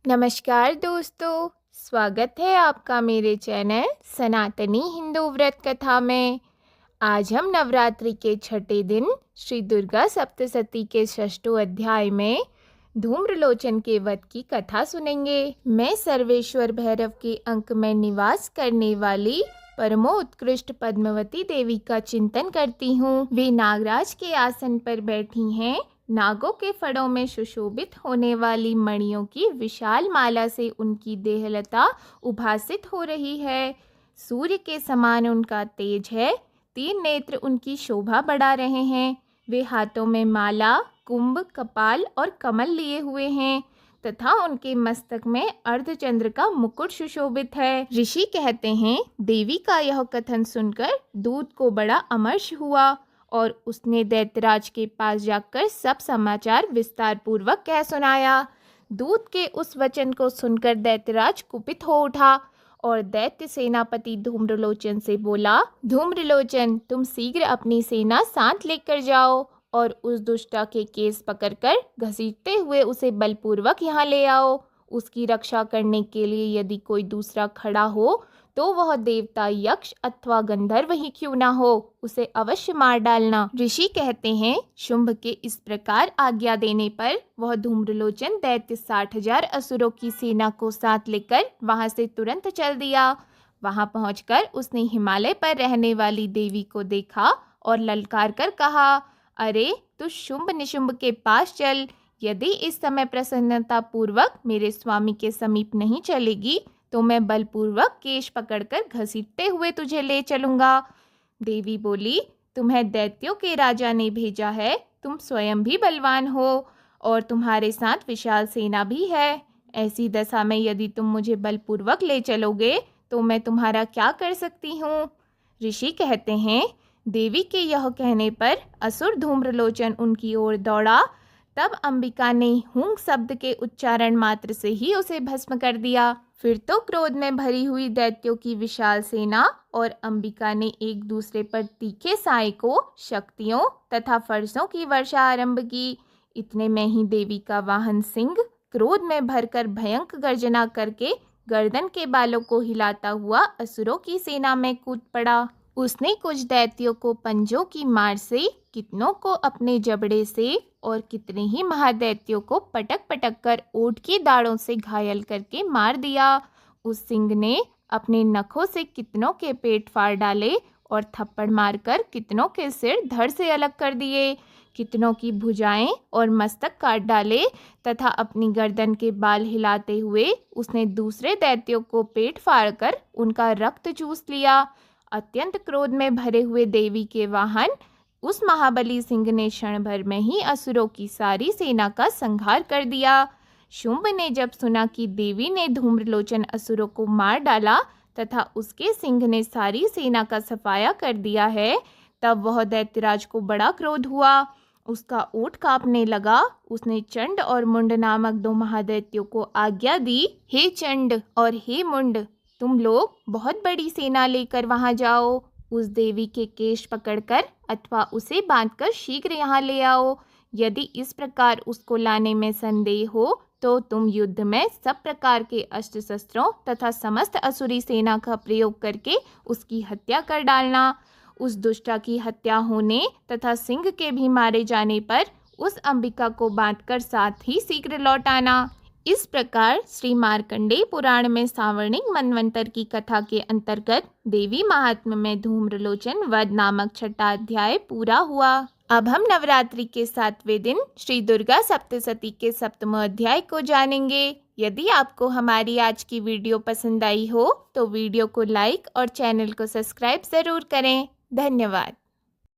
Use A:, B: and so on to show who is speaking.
A: नमस्कार दोस्तों, स्वागत है आपका मेरे चैनल सनातनी हिंदू व्रत कथा में। आज हम नवरात्रि के छठे दिन श्री दुर्गा सप्तशती के षष्ठों अध्याय में धूम्रलोचन के वध की कथा सुनेंगे। मैं सर्वेश्वर भैरव के अंक में निवास करने वाली परमोत्कृष्ट पद्मावती देवी का चिंतन करती हूँ। वे नागराज के आसन पर बैठी हैं। नागों के फड़ों में सुशोभित होने वाली मणियों की विशाल माला से उनकी देहलता उभासित हो रही है। सूर्य के समान उनका तेज है। 3 नेत्र उनकी शोभा बढ़ा रहे हैं। वे हाथों में माला, कुंभ, कपाल और कमल लिए हुए हैं तथा उनके मस्तक में अर्धचंद्र का मुकुट सुशोभित है। ऋषि कहते हैं, देवी का यह कथन सुनकर दूत को बड़ा अमर्ष हुआ और उसने दैत्यराज के पास जाकर सब समाचार विस्तार पूर्वक कह सुनाया। दूत के उस वचन को सुनकर दैत्यराज कुपित हो उठा और दैत्य सेनापति धूम्रलोचन से बोला, धूम्रलोचन, तुम शीघ्र अपनी सेना साथ लेकर जाओ और उस दुष्टा के केस पकड़कर घसीटते हुए उसे बलपूर्वक यहाँ ले आओ। उसकी रक्षा करने के लिए यदि कोई दूसरा खड़ा हो तो वह देवता, यक्ष अथवा गंधर्व ही क्यों ना हो, उसे अवश्य मार डालना। ऋषि कहते हैं, शुंभ के इस प्रकार आज्ञा देने पर वह धूम्रलोचन दैत्य 60,000 असुरों की सेना को साथ लेकर वहां से तुरंत चल दिया। वहां पहुंचकर उसने हिमालय पर रहने वाली देवी को देखा और ललकार कर कहा, अरे तू शुंभ निशुंभ के पास चल। यदि इस समय प्रसन्नता पूर्वक मेरे स्वामी के समीप नहीं चलेगी तो मैं बलपूर्वक केश पकड़कर घसीटते हुए तुझे ले चलूंगा। देवी बोली, तुम्हें दैत्यों के राजा ने भेजा है। तुम स्वयं भी बलवान हो और तुम्हारे साथ विशाल सेना भी है। ऐसी दशा में यदि तुम मुझे बलपूर्वक ले चलोगे तो मैं तुम्हारा क्या कर सकती हूँ। ऋषि कहते हैं, देवी के यह कहने पर असुर धूम्रलोचन उनकी ओर दौड़ा। तब अंबिका ने हुंग शब्द के उच्चारण मात्र से ही उसे भस्म कर दिया। फिर तो क्रोध में भरी हुई दैत्यों की विशाल सेना और अंबिका ने एक दूसरे पर तीखे साए को शक्तियों तथा फरसों की वर्षा आरंभ की। इतने में ही देवी का वाहन सिंह क्रोध में भरकर भयंकर गर्जना करके गर्दन के बालों को हिलाता हुआ असुरों की सेना में कूद पड़ा। उसने कुछ दैत्यों को पंजों की मार से, कितनों को अपने जबड़े से और कितने ही महादैत्यों को पटक पटक कर ऊंट की दाढ़ों से घायल करके मार दिया। उस सिंह ने अपने नखों से कितनों के पेट फाड़ डाले और थप्पड़ मारकर कितनों के सिर धड़ से अलग कर दिए। कितनों की भुजाएं और मस्तक काट डाले तथा अपनी गर्दन के बाल हिलाते हुए उसने दूसरे दैत्यों को पेट फाड़कर उनका रक्त चूस लिया। अत्यंत क्रोध में भरे हुए देवी के वाहन उस महाबली सिंह ने क्षण भर में ही असुरों की सारी सेना का संहार कर दिया। शुंभ ने जब सुना कि देवी ने धूम्रलोचन असुरों को मार डाला तथा उसके सिंह ने सारी सेना का सफाया कर दिया है, तब वह दैत्यराज को बड़ा क्रोध हुआ। उसका ऊँट कांपने लगा। उसने चंड और मुंड नामक 2 महादैत्यों को आज्ञा दी, हे चंड और हे मुंड, तुम लोग बहुत बड़ी सेना लेकर वहां जाओ। उस देवी के केश पकड़कर अथवा उसे बांधकर शीघ्र यहाँ ले आओ। यदि इस प्रकार उसको लाने में संदेह हो तो तुम युद्ध में सब प्रकार के अस्त्र शस्त्रों तथा समस्त असुरी सेना का प्रयोग करके उसकी हत्या कर डालना। उस दुष्टा की हत्या होने तथा सिंह के भी मारे जाने पर उस अंबिका को बांधकर साथ ही शीघ्र लौट आना। इस प्रकार श्री मार्कंडेय पुराण में सावर्णिक मनवंतर की कथा के अंतर्गत देवी महात्म्य में धूम्रलोचन वध नामक 6ठा अध्याय पूरा हुआ। अब हम नवरात्रि के 7वें दिन श्री दुर्गा सप्तशती के 7वें अध्याय को जानेंगे। यदि आपको हमारी आज की वीडियो पसंद आई हो तो वीडियो को लाइक और चैनल को सब्सक्राइब ज़रूर करें। धन्यवाद।